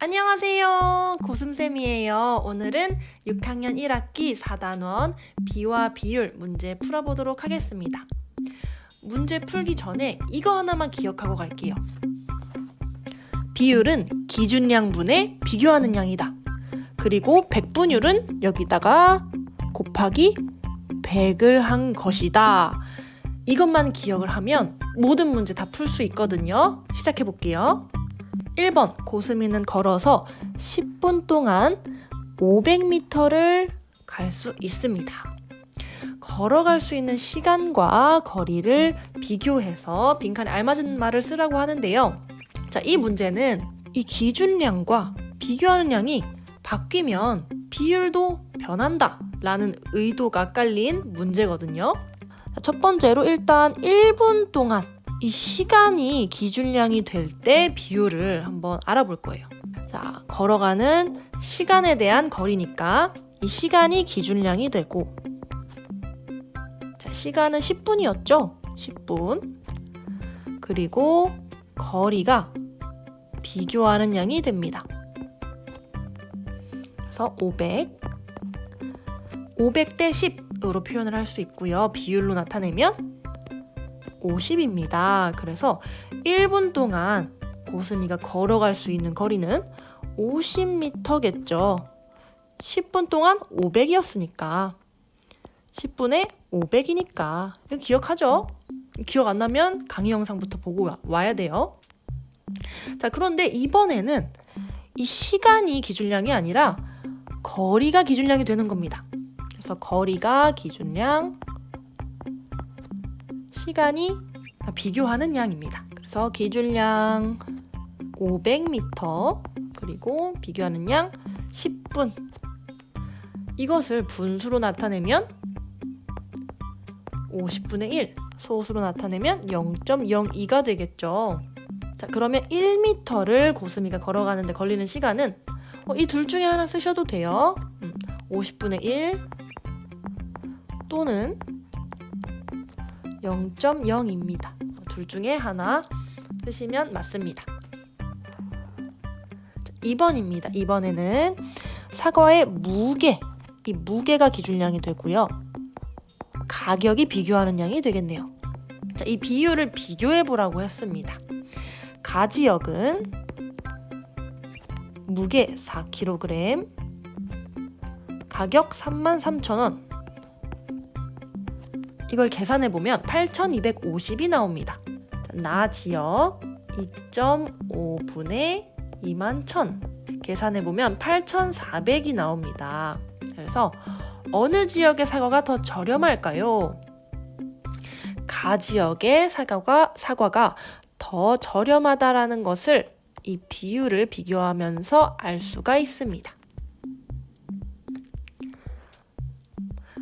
안녕하세요. 고슴쌤이에요. 오늘은 6학년 1학기 4단원 비와 비율 문제 풀어보도록 하겠습니다. 문제 풀기 전에 이거 하나만 기억하고 갈게요. 비율은 기준량분의 비교하는 양이다. 그리고 백분율은 여기다가 곱하기 100을 한 것이다. 이것만 기억을 하면 모든 문제 다 풀 수 있거든요. 시작해 볼게요. 1번 고수미는 걸어서 10분 동안 500m를 갈 수 있습니다. 걸어갈 수 있는 시간과 거리를 비교해서 빈칸에 알맞은 말을 쓰라고 하는데요. 자, 이 문제는 이 기준량과 비교하는 양이 바뀌면 비율도 변한다 라는 의도가 깔린 문제거든요. 자, 첫 번째로 일단 1분 동안 이 시간이 기준량이 될 때 비율을 한번 알아볼 거예요. 자, 걸어가는 시간에 대한 거리니까 이 시간이 기준량이 되고, 자, 시간은 10분이었죠? 10분. 그리고 거리가 비교하는 양이 됩니다. 그래서 500. 500대 10으로 표현을 할 수 있고요. 비율로 나타내면 50입니다. 그래서 1분 동안 고수미가 걸어갈 수 있는 거리는 50m겠죠. 10분 동안 500이었으니까 10분에 500이니까 이거 기억하죠? 기억 안 나면 강의 영상부터 보고 와야 돼요. 자, 그런데 이번에는 이 시간이 기준량이 아니라 거리가 기준량이 되는 겁니다. 그래서 거리가 기준량, 시간이 비교하는 양입니다. 그래서 기준량 500m 그리고 비교하는 양 10분. 이것을 분수로 나타내면 50분의 1, 소수로 나타내면 0.02가 되겠죠. 자, 그러면 1m를 고수미가 걸어가는데 걸리는 시간은 이 둘 중에 하나 쓰셔도 돼요. 50분의 1 또는 0.0입니다. 둘 중에 하나 쓰시면 맞습니다. 2번입니다. 2번에는 사과의 무게, 이 무게가 기준량이 되고요. 가격이 비교하는 양이 되겠네요. 자, 이 비율을 비교해 보라고 했습니다. 가지역은 무게 4kg, 가격 33,000원. 이걸 계산해보면 8,250이 나옵니다. 나 지역 2.5분의 21,000 계산해보면 8,400이 나옵니다. 그래서 어느 지역의 사과가 더 저렴할까요? 가 지역의 사과가 더 저렴하다라는 것을 이 비율을 비교하면서 알 수가 있습니다.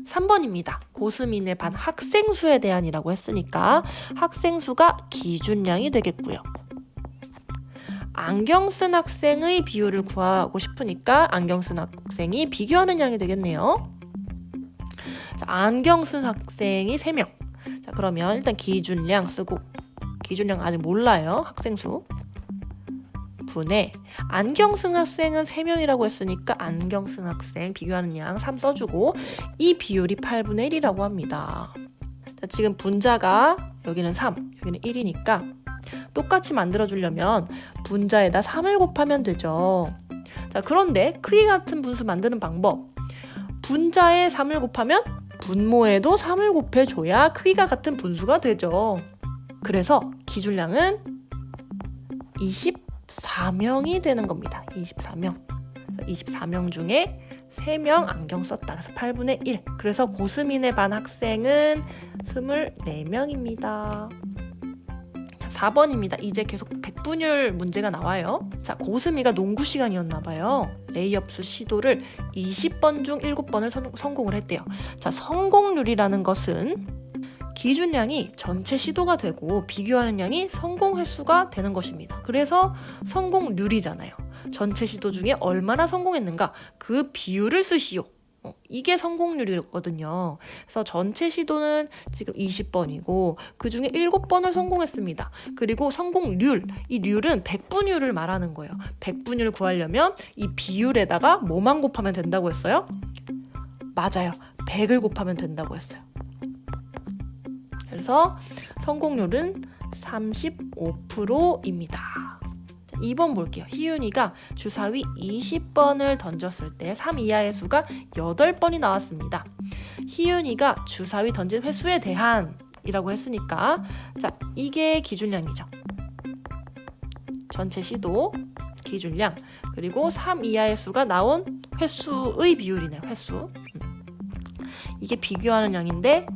3번입니다. 고수민의 반 학생 수에 대한이라고 했으니까 학생 수가 기준량이 되겠고요. 안경 쓴 학생의 비율을 구하고 싶으니까 안경 쓴 학생이 비교하는 양이 되겠네요. 자, 안경 쓴 학생이 3명. 자, 그러면 일단 기준량 쓰고, 기준량 아직 몰라요. 학생 수. 분의 안경 쓴 학생은 3명이라고 했으니까 안경 쓴 학생 비교하는 양 3 써주고, 이 비율이 8분의 1이라고 합니다. 자, 지금 분자가 여기는 3, 여기는 1이니까 똑같이 만들어주려면 분자에다 3을 곱하면 되죠. 자, 그런데 크기 같은 분수 만드는 방법, 분자에 3을 곱하면 분모에도 3을 곱해줘야 크기가 같은 분수가 되죠. 그래서 기준량은 24명이 되는 겁니다. 24명. 24명 중에 3명 안경 썼다. 그래서 8분의 1. 그래서 고수민의 반 학생은 24명입니다. 자, 4번입니다. 이제 계속 백분율 문제가 나와요. 자, 고수미가 농구 시간이었나 봐요. 레이업수 시도를 20번 중 7번을 성공을 했대요. 자, 성공률이라는 것은 기준량이 전체 시도가 되고 비교하는 양이 성공 횟수가 되는 것입니다. 그래서 성공률이잖아요. 전체 시도 중에 얼마나 성공했는가 그 비율을 쓰시오. 이게 성공률이거든요. 그래서 전체 시도는 지금 20번이고 그 중에 7번을 성공했습니다. 그리고 성공률, 이 률은 백분율을 말하는 거예요. 백분율을 구하려면 이 비율에다가 뭐만 곱하면 된다고 했어요? 맞아요. 100을 곱하면 된다고 했어요. 그래서 성공률은 35%입니다. 2번 볼게요. 희윤이가 주사위 20번을 던졌을 때 3 이하의 수가 8번이 나왔습니다. 희윤이가 주사위 던진 횟수에 대한 이라고 했으니까 자, 이게 기준량이죠. 전체 시도 기준량 그리고 3 이하의 수가 나온 횟수의 비율이네요. 횟수. 이게 비교하는 양인데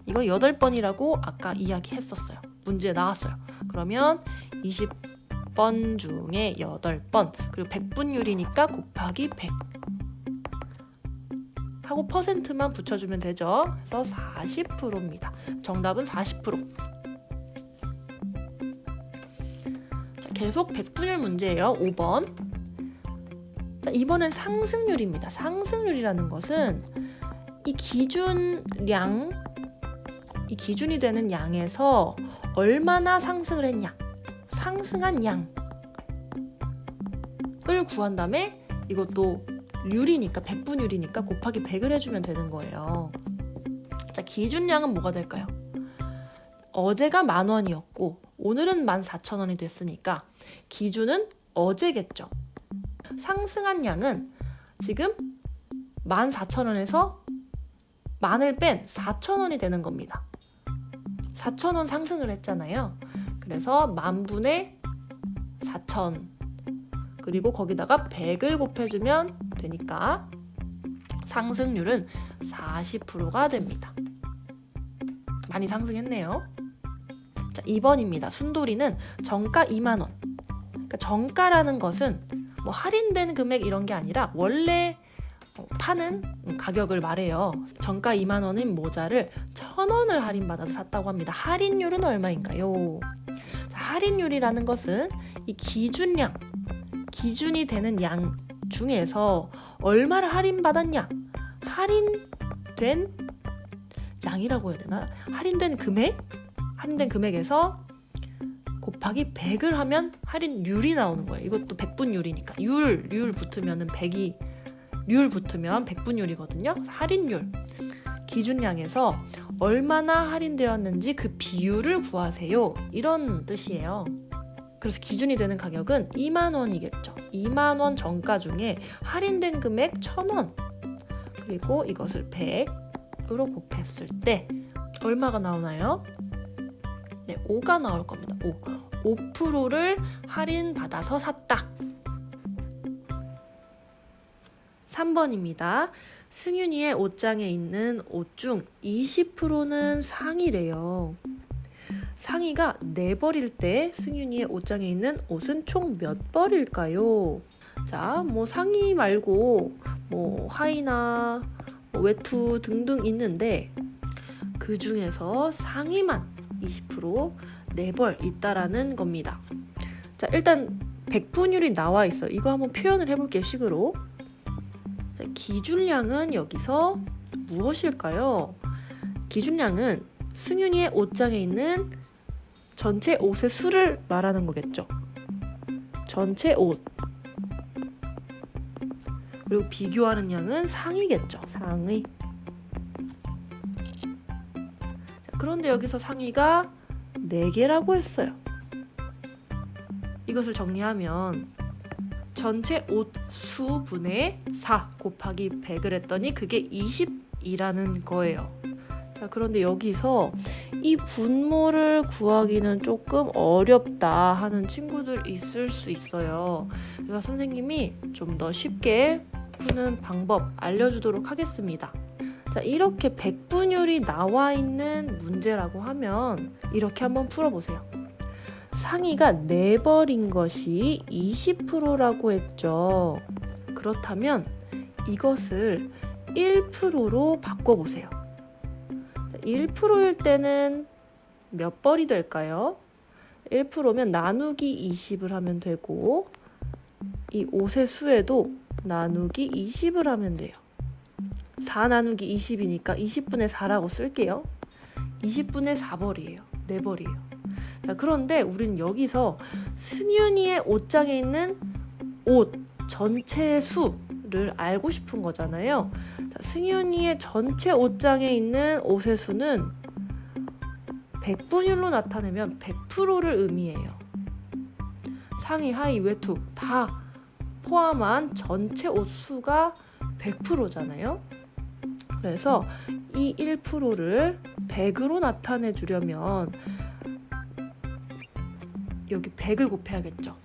이거 8번이라고 아까 이야기했었어요. 문제에 나왔어요. 그러면 20번 중에 8번 그리고 백분율이니까 곱하기 100 하고 퍼센트만 붙여주면 되죠. 그래서 40%입니다. 정답은 40%. 자, 계속 백분율 문제예요. 5번. 자, 이번엔 상승률입니다. 상승률이라는 것은 이 기준량, 이 기준이 되는 양에서 얼마나 상승을 했냐, 상승한 양을 구한 다음에 이것도 률이니까 백분율이니까 곱하기 100을 해주면 되는 거예요. 자, 기준량은 뭐가 될까요? 어제가 10,000원이었고 오늘은 14,000원이 됐으니까 기준은 어제겠죠. 상승한 양은 지금 14,000원에서 만을 뺀 4,000원이 되는 겁니다. 4,000원 상승을 했잖아요. 그래서 만분의 4,000 그리고 거기다가 100을 곱해주면 되니까 상승률은 40%가 됩니다. 많이 상승했네요. 자, 2번입니다. 순돌이는 정가 2만 원. 그러니까 정가라는 것은 뭐 할인된 금액 이런 게 아니라 원래 파는 가격을 말해요. 정가 2만 원인 모자를 1,000원을 할인받아서 샀다고 합니다. 할인율은 얼마인가요? 자, 할인율이라는 것은 이 기준량, 기준이 되는 양 중에서 얼마를 할인받았냐? 할인된 양이라고 해야 되나? 할인된 금액? 할인된 금액에서 곱하기 100을 하면 할인율이 나오는 거예요. 이것도 백분율이니까 율 붙으면은 100이 률 붙으면 백분율이거든요. 할인율 기준량에서 얼마나 할인되었는지 그 비율을 구하세요. 이런 뜻이에요. 그래서 기준이 되는 가격은 2만 원이겠죠. 2만 원 정가 중에 할인된 금액 1,000원 그리고 이것을 100으로 곱했을 때 얼마가 나오나요? 네, 5가 나올 겁니다. 5%를 할인받아서 샀다. 3번입니다. 승윤이의 옷장에 있는 옷 중 20%는 상의래요. 상의가 4벌일 때 승윤이의 옷장에 있는 옷은 총 몇 벌일까요? 자, 뭐 상의 말고 뭐 하의나 뭐 외투 등등 있는데 그 중에서 상의만 20% 4벌 있다라는 겁니다. 자, 일단 백분율이 나와 있어요. 이거 한번 표현을 해볼게요. 식으로. 자, 기준량은 여기서 무엇일까요? 기준량은 승윤이의 옷장에 있는 전체 옷의 수를 말하는 거겠죠. 전체 옷. 그리고 비교하는 양은 상의겠죠. 상의. 자, 그런데 여기서 상의가 4개라고 했어요. 이것을 정리하면 전체 옷 수분의 4 곱하기 100을 했더니 그게 20이라는 거예요. 자, 그런데 여기서 이 분모를 구하기는 조금 어렵다 하는 친구들 있을 수 있어요. 그래서 선생님이 좀 더 쉽게 푸는 방법 알려주도록 하겠습니다. 자, 이렇게 백분율이 나와 있는 문제라고 하면 이렇게 한번 풀어보세요. 상의가 4벌인 것이 20%라고 했죠. 그렇다면 이것을 1%로 바꿔보세요. 1%일 때는 몇 벌이 될까요? 1%면 나누기 20을 하면 되고 이 옷의 수에도 나누기 20을 하면 돼요. 4 나누기 20이니까 20분의 4라고 쓸게요. 20분의 4벌이에요. 4벌이에요. 자, 그런데 우리는 여기서 승윤이의 옷장에 있는 옷 전체 수를 알고 싶은 거잖아요. 자, 승윤이의 전체 옷장에 있는 옷의 수는 100분율로 나타내면 100%를 의미해요. 상의, 하의, 외투 다 포함한 전체 옷 수가 100%잖아요. 그래서 이 1%를 100으로 나타내 주려면 여기 100을 곱해야겠죠.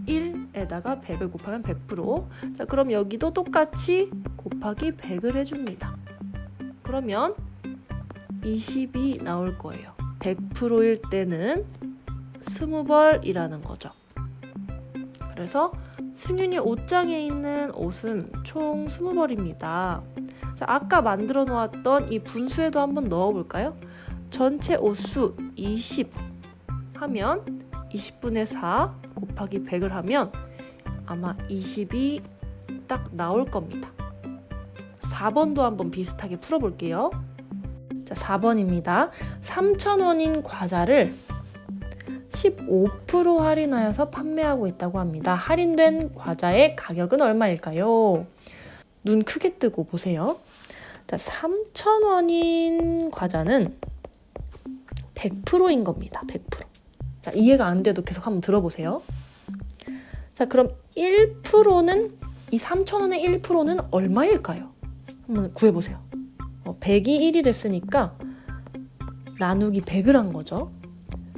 1에다가 100을 곱하면 100%. 자, 그럼 여기도 똑같이 곱하기 100을 해줍니다. 그러면 20이 나올 거예요. 100%일 때는 20벌이라는 거죠. 그래서 승윤이 옷장에 있는 옷은 총 20벌입니다. 자, 아까 만들어 놓았던 이 분수에도 한번 넣어볼까요? 전체 옷수 20 하면 20분의 4 곱하기 100을 하면 아마 20이 딱 나올 겁니다. 4번도 한번 비슷하게 풀어볼게요. 자, 4번입니다. 3,000원인 과자를 15% 할인하여서 판매하고 있다고 합니다. 할인된 과자의 가격은 얼마일까요? 눈 크게 뜨고 보세요. 자, 3,000원인 과자는 100%인 겁니다. 100%. 자, 이해가 안 돼도 계속 한번 들어보세요. 자, 그럼 1%는 이 3,000원의 1%는 얼마일까요? 한번 구해보세요. 100이 1이 됐으니까 나누기 100을 한 거죠.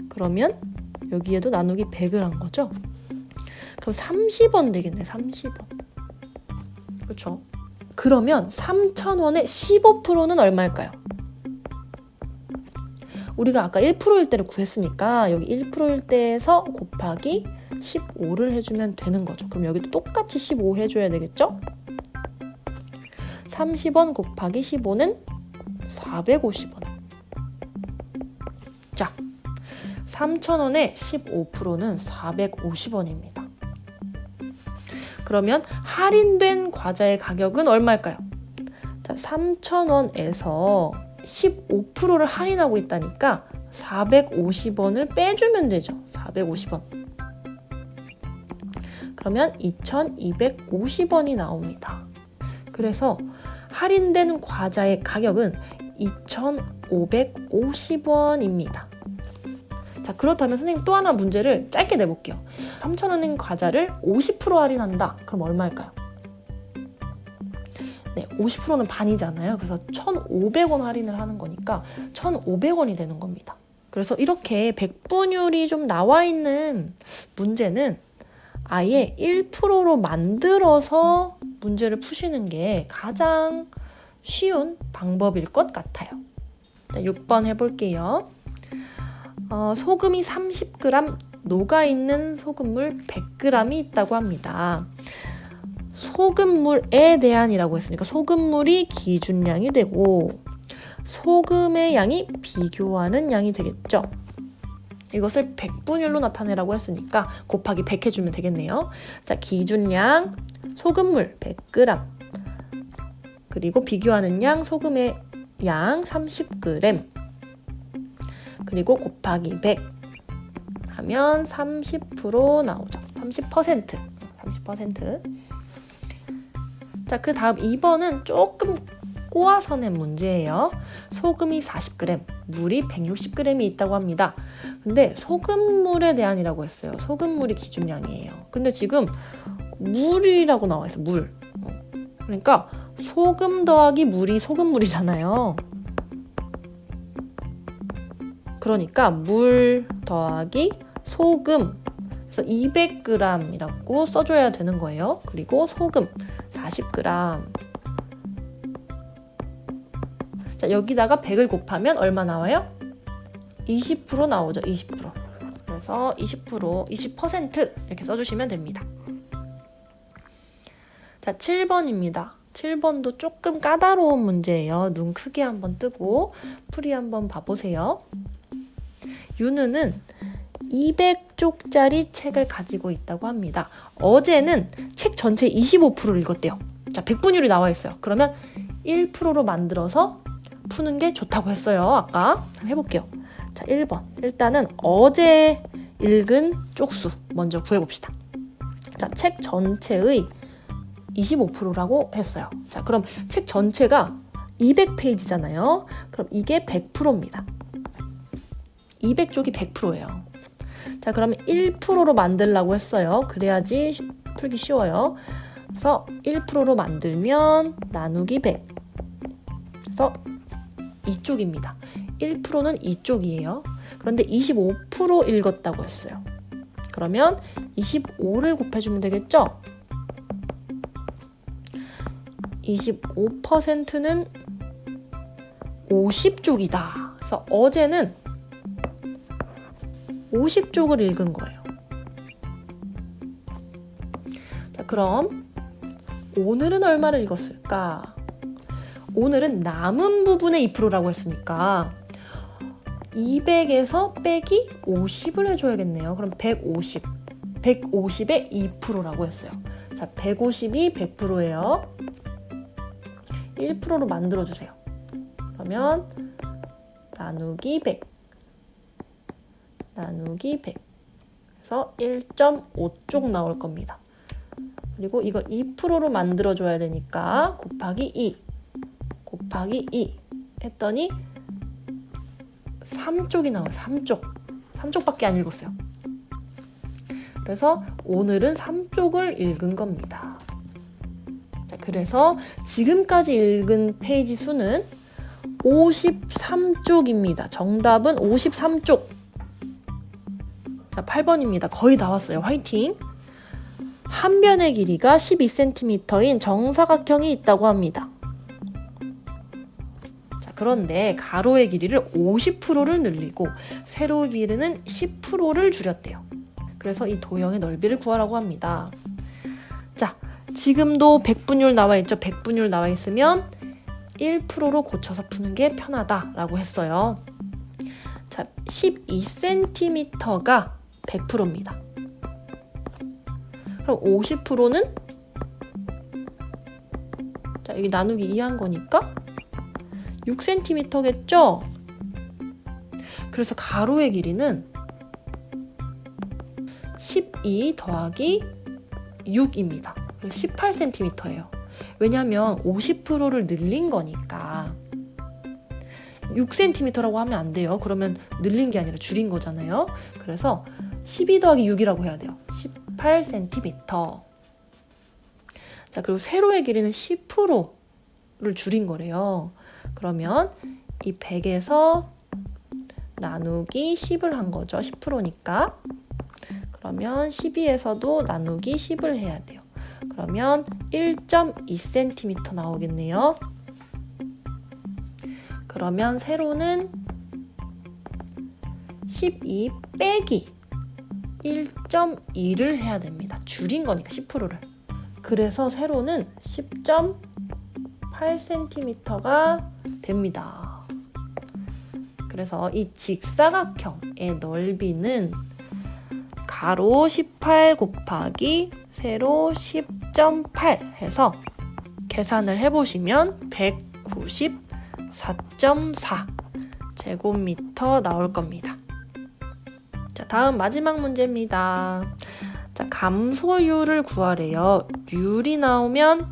그러면 여기에도 나누기 100을 한 거죠. 그럼 30원 되겠네. 30원. 그렇죠? 그러면 3,000원의 15%는 얼마일까요? 우리가 아까 1%일 때를 구했으니까 여기 1%일 때에서 곱하기 15를 해주면 되는 거죠. 그럼 여기도 똑같이 15 해줘야 되겠죠? 30원 곱하기 15는 450원. 자, 3,000원의 15%는 450원입니다. 그러면 할인된 과자의 가격은 얼마일까요? 자, 3,000원에서 15%를 할인하고 있다니까 450원을 빼주면 되죠. 450원. 그러면 2,250원이 나옵니다. 그래서 할인된 과자의 가격은 2,550원입니다. 자, 그렇다면 선생님 또 하나 문제를 짧게 내볼게요. 3,000원인 과자를 50% 할인한다. 그럼 얼마일까요? 네, 50%는 반이잖아요. 그래서 1,500원 할인을 하는 거니까 1,500원이 되는 겁니다. 그래서 이렇게 백분율이 좀 나와 있는 문제는 아예 1%로 만들어서 문제를 푸시는 게 가장 쉬운 방법일 것 같아요. 자, 6번 해볼게요. 소금이 30g, 녹아있는 소금물 100g이 있다고 합니다. 소금물에 대한이라고 했으니까 소금물이 기준량이 되고 소금의 양이 비교하는 양이 되겠죠. 이것을 백분율로 나타내라고 했으니까 곱하기 100 해주면 되겠네요. 자, 기준량 소금물 100g 그리고 비교하는 양 소금의 양 30g 그리고 곱하기 100 하면 30% 나오죠. 30%. 자, 그 다음 2번은 조금 꼬아서 낸 문제예요. 소금이 40g, 물이 160g이 있다고 합니다. 근데 소금물에 대한이라고 했어요. 소금물이 기준량이에요. 근데 지금 물이라고 나와 있어. 물. 그러니까 소금 더하기 물이 소금물이잖아요. 그러니까 물 더하기 소금. 그래서 200g이라고 써줘야 되는 거예요. 그리고 소금 40g. 자, 여기다가 100을 곱하면 얼마 나와요? 20% 나오죠. 20%. 그래서 20% 이렇게 써주시면 됩니다. 자, 7번입니다. 7번도 조금 까다로운 문제예요. 눈 크게 한번 뜨고 풀이 한번 봐보세요. 윤우는 200쪽짜리 책을 가지고 있다고 합니다. 어제는 책 전체 25%를 읽었대요. 자, 백분율이 나와 있어요. 그러면 1%로 만들어서 푸는 게 좋다고 했어요. 아까 한번 해볼게요. 자, 1번. 일단은 어제 읽은 쪽수 먼저 구해봅시다. 자, 책 전체의 25%라고 했어요. 자, 그럼 책 전체가 200페이지잖아요. 그럼 이게 100%입니다. 200쪽이 100%예요. 자, 그러면 1%로 만들라고 했어요. 그래야지 풀기 쉬워요. 그래서 1%로 만들면 나누기 100. 그래서 2쪽입니다. 1%는 2쪽이에요. 그런데 25% 읽었다고 했어요. 그러면 25를 곱해주면 되겠죠? 25%는 50쪽이다. 그래서 어제는 50쪽을 읽은 거예요. 자, 그럼 오늘은 얼마를 읽었을까? 오늘은 남은 부분의 2%라고 했으니까 200에서 빼기 50을 해줘야겠네요. 그럼 150. 150의 2%라고 했어요. 자, 150이 100%예요. 1%로 만들어주세요. 그러면 나누기 100. 나누기 100. 그래서 1.5쪽 나올 겁니다. 그리고 이걸 2%로 만들어줘야 되니까 곱하기 2. 곱하기 2 했더니 3쪽이 나와요. 3쪽. 3쪽밖에 안 읽었어요. 그래서 오늘은 3쪽을 읽은 겁니다. 자, 그래서 지금까지 읽은 페이지 수는 53쪽입니다. 정답은 53쪽. 자, 8번입니다. 거의 다 왔어요. 화이팅! 한 변의 길이가 12cm인 정사각형이 있다고 합니다. 자, 그런데 가로의 길이를 50%를 늘리고 세로의 길이는 10%를 줄였대요. 그래서 이 도형의 넓이를 구하라고 합니다. 자, 지금도 백분율 나와 있죠? 백분율 나와 있으면 1%로 고쳐서 푸는 게 편하다라고 했어요. 자, 12cm가 100%입니다. 그럼 50%는 자, 여기 나누기 2 한 거니까 6cm겠죠? 그래서 가로의 길이는 12 더하기 6입니다. 18cm예요. 왜냐하면 50%를 늘린 거니까 6cm라고 하면 안 돼요. 그러면 늘린 게 아니라 줄인 거잖아요. 그래서 12 더하기 6이라고 해야 돼요. 18cm. 자, 그리고 세로의 길이는 10%를 줄인 거래요. 그러면 이 100에서 나누기 10을 한 거죠. 10%니까. 그러면 12에서도 나누기 10을 해야 돼요. 그러면 1.2cm 나오겠네요. 그러면 세로는 12 빼기 1.2를 해야 됩니다. 줄인 거니까 10%를. 그래서 세로는 10.8cm가 됩니다. 그래서 이 직사각형의 넓이는 가로 18 곱하기 세로 10.8 해서 계산을 해보시면 194.4 제곱미터 나올 겁니다. 자, 다음 마지막 문제입니다. 자, 감소율을 구하래요. 율이 나오면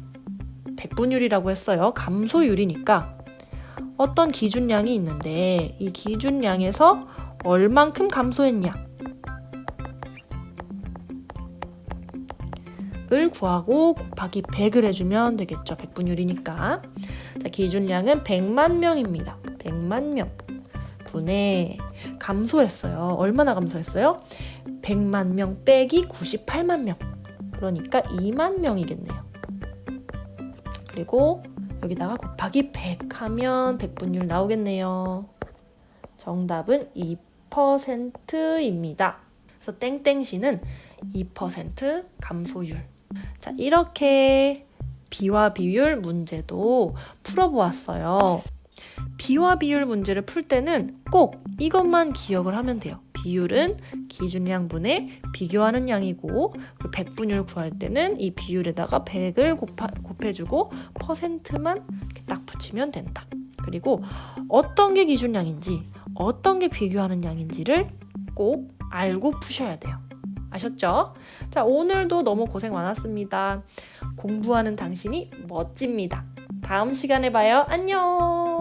백분율이라고 했어요. 감소율이니까 어떤 기준량이 있는데 이 기준량에서 얼만큼 감소했냐 을 구하고 곱하기 100을 해주면 되겠죠. 백분율이니까. 자, 기준량은 100만 명입니다. 100만 명 분의 감소했어요. 얼마나 감소했어요? 100만 명 빼기 98만 명. 그러니까 2만 명이겠네요. 그리고 여기다가 곱하기 100 하면 백분율 나오겠네요. 정답은 2%입니다. 그래서 땡땡시는 2% 감소율. 자, 이렇게 비와 비율 문제도 풀어보았어요. 비와 비율 문제를 풀 때는 꼭 이것만 기억을 하면 돼요. 비율은 기준량분의 비교하는 양이고, 그리고 백분율 구할 때는 이 비율에다가 100을 곱해주고 %만 이렇게 딱 붙이면 된다. 그리고 어떤 게 기준량인지 어떤 게 비교하는 양인지를 꼭 알고 푸셔야 돼요. 아셨죠? 자, 오늘도 너무 고생 많았습니다. 공부하는 당신이 멋집니다. 다음 시간에 봐요. 안녕.